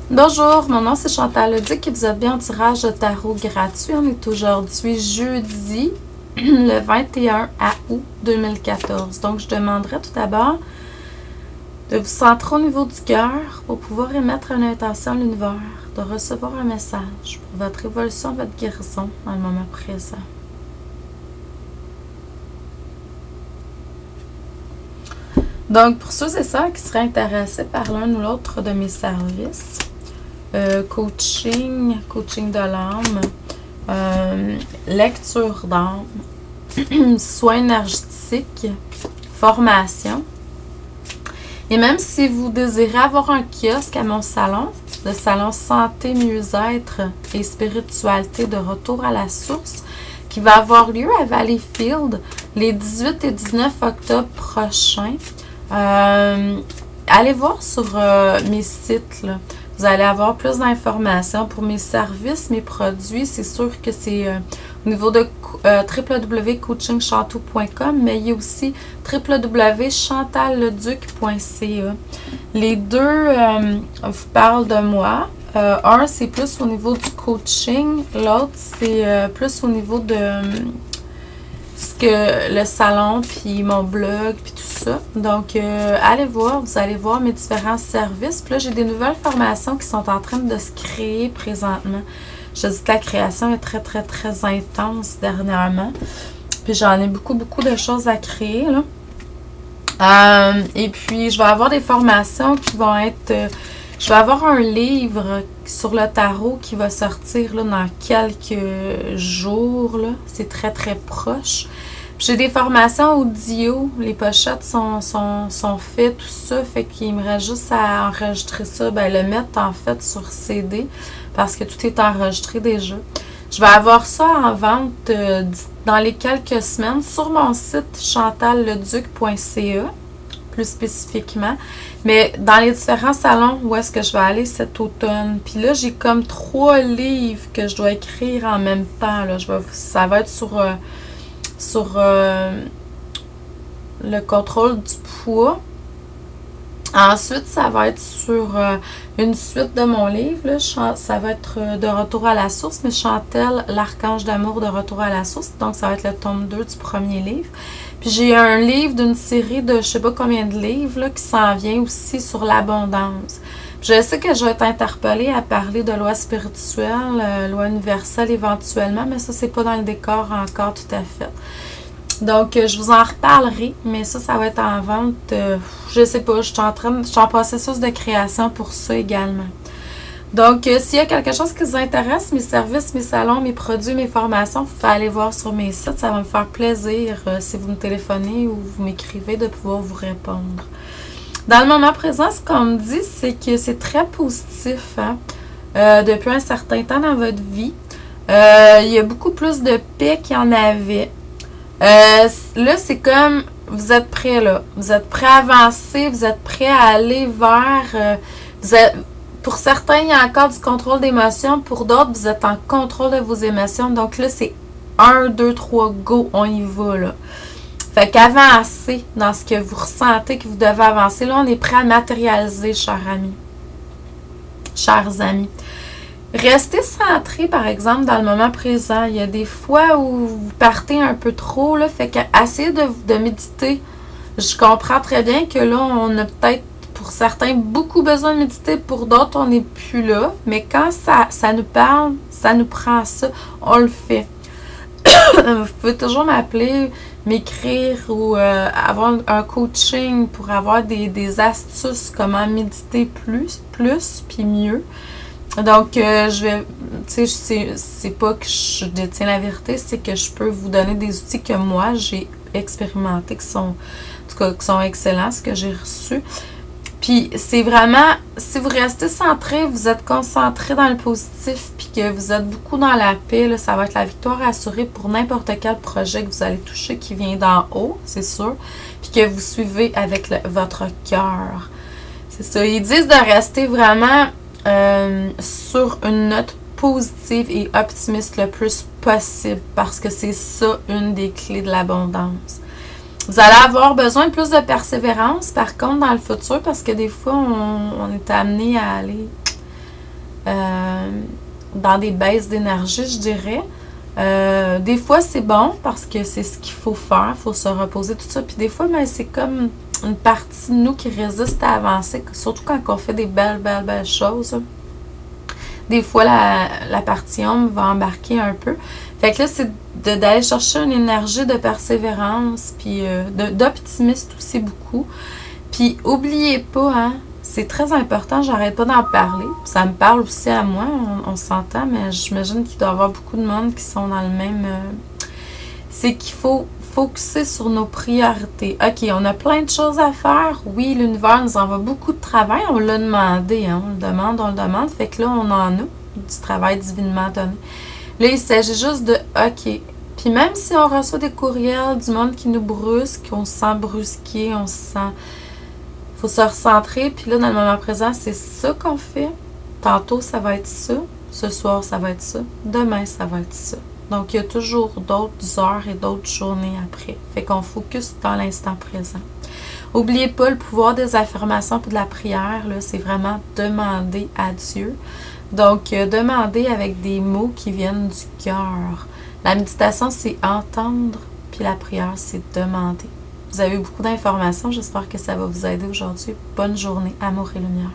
Bonjour, mon nom c'est Chantal Leduc et vous êtes bien en tirage de tarot gratuit. On est aujourd'hui jeudi le 21 août 2014. Donc je demanderai tout d'abord de vous centrer au niveau du cœur pour pouvoir émettre une intention à l'univers, de recevoir un message pour votre évolution, votre guérison dans le moment présent. Donc pour ceux et celles qui seraient intéressés par l'un ou l'autre de mes services, coaching de l'âme, lecture d'âme, soins énergétiques, formation. Et même si vous désirez avoir un kiosque à mon salon, le salon Santé, Mieux-être et Spiritualité de retour à la source, qui va avoir lieu à Valleyfield les 18 et 19 octobre prochains. Allez voir sur mes sites, là. Vous allez avoir plus d'informations pour mes services, mes produits. C'est sûr que c'est au niveau de www.coachingchantou.com, mais il y a aussi www.chantalleduc.ca. Les deux vous parlent de moi. Un, c'est plus au niveau du coaching. L'autre, c'est plus au niveau de ce que le salon, puis mon blog, puis tout ça. Donc, allez voir, vous allez voir mes différents services. Puis là, j'ai des nouvelles formations qui sont en train de se créer présentement. Je dis que la création est très, très, très intense dernièrement. Puis j'en ai beaucoup, beaucoup de choses à créer, là. Et puis, je vais avoir des formations qui vont être... je vais avoir un livre sur le tarot qui va sortir là, dans quelques jours. C'est très, très proche. J'ai des formations audio. Les pochettes sont faites, tout ça. Fait qu'il me reste juste à enregistrer ça. Ben, le mettre en fait sur CD parce que tout est enregistré déjà. Je vais avoir ça en vente dans les quelques semaines sur mon site chantalleduc.ca. Plus spécifiquement, mais dans les différents salons où est-ce que je vais aller cet automne. Puis là, j'ai comme 3 livres que je dois écrire en même temps. Là. Ça va être sur le contrôle du poids. Ensuite, ça va être sur une suite de mon livre. Là. Ça va être de retour à la source, mais Chantel, l'archange d'amour de retour à la source. Donc, ça va être le tome 2 du premier livre. Puis j'ai un livre d'une série de je sais pas combien de livres là, qui s'en vient aussi sur l'abondance. Puis je sais que je vais être interpellée à parler de loi spirituelle, loi universelle éventuellement, mais ça, c'est pas dans le décor encore tout à fait. Donc, je vous en reparlerai, mais ça va être en vente. Je sais pas, je suis en processus de création pour ça également. Donc, s'il y a quelque chose qui vous intéresse, mes services, mes salons, mes produits, mes formations, vous pouvez aller voir sur mes sites. Ça va me faire plaisir si vous me téléphonez ou vous m'écrivez de pouvoir vous répondre. Dans le moment présent, ce qu'on me dit, c'est que c'est très positif hein, depuis un certain temps dans votre vie. Il y a beaucoup plus de paix qu'il y en avait. Là, c'est comme, vous êtes prêts là. Vous êtes prêts à avancer, vous êtes prêts à aller vers... Pour certains, il y a encore du contrôle d'émotions. Pour d'autres, vous êtes en contrôle de vos émotions. Donc là, c'est 1, 2, 3, go, on y va, là. Fait qu'avancez dans ce que vous ressentez que vous devez avancer. Là, on est prêt à matérialiser, chers amis. Restez centré, par exemple, dans le moment présent. Il y a des fois où vous partez un peu trop, là. Fait qu'essayez de méditer. Je comprends très bien que là, on a peut-être pour certains, beaucoup besoin de méditer. Pour d'autres, on n'est plus là. Mais quand ça nous parle, ça nous prend ça, on le fait. Vous pouvez toujours m'appeler, m'écrire ou avoir un coaching pour avoir des astuces comment méditer plus puis mieux. Donc, c'est pas que je détiens la vérité, c'est que je peux vous donner des outils que moi, j'ai expérimentés, qui sont excellents, ce que j'ai reçu. Puis c'est vraiment, si vous restez centré, vous êtes concentré dans le positif, puis que vous êtes beaucoup dans la paix, là, ça va être la victoire assurée pour n'importe quel projet que vous allez toucher qui vient d'en haut, c'est sûr, puis que vous suivez avec votre cœur. C'est ça. Ils disent de rester vraiment sur une note positive et optimiste le plus possible, parce que c'est ça une des clés de l'abondance. Vous allez avoir besoin de plus de persévérance, par contre, dans le futur, parce que des fois, on est amené à aller dans des baisses d'énergie, je dirais. Des fois, c'est bon parce que c'est ce qu'il faut faire, il faut se reposer, tout ça. Puis des fois, ben, c'est comme une partie de nous qui résiste à avancer, surtout quand on fait des belles, belles, belles choses. Des fois, la partie ombre va embarquer un peu. Fait que là, c'est d'aller chercher une énergie de persévérance, puis d'optimisme aussi beaucoup. Puis, oubliez pas, hein, c'est très important, j'arrête pas d'en parler. Ça me parle aussi à moi, on s'entend, mais j'imagine qu'il doit y avoir beaucoup de monde qui sont dans le même... c'est qu'il faut focuser sur nos priorités. OK, on a plein de choses à faire. Oui, l'univers nous envoie beaucoup de travail. On l'a demandé, hein, on le demande. Fait que là, on en a du travail divinement donné. Là, il s'agit juste de OK. Puis même si on reçoit des courriels du monde qui nous brusque, on se sent brusqué, on se sent... faut se recentrer. Puis là, dans le moment présent, c'est ça qu'on fait. Tantôt, ça va être ça. Ce soir, ça va être ça. Demain, ça va être ça. Donc, il y a toujours d'autres heures et d'autres journées après. Fait qu'on focus dans l'instant présent. N'oubliez pas le pouvoir des affirmations et de la prière. Là, c'est vraiment demander à Dieu. Donc, demander avec des mots qui viennent du cœur. La méditation, c'est entendre, puis la prière, c'est demander. Vous avez eu beaucoup d'informations. J'espère que ça va vous aider aujourd'hui. Bonne journée. Amour et lumière.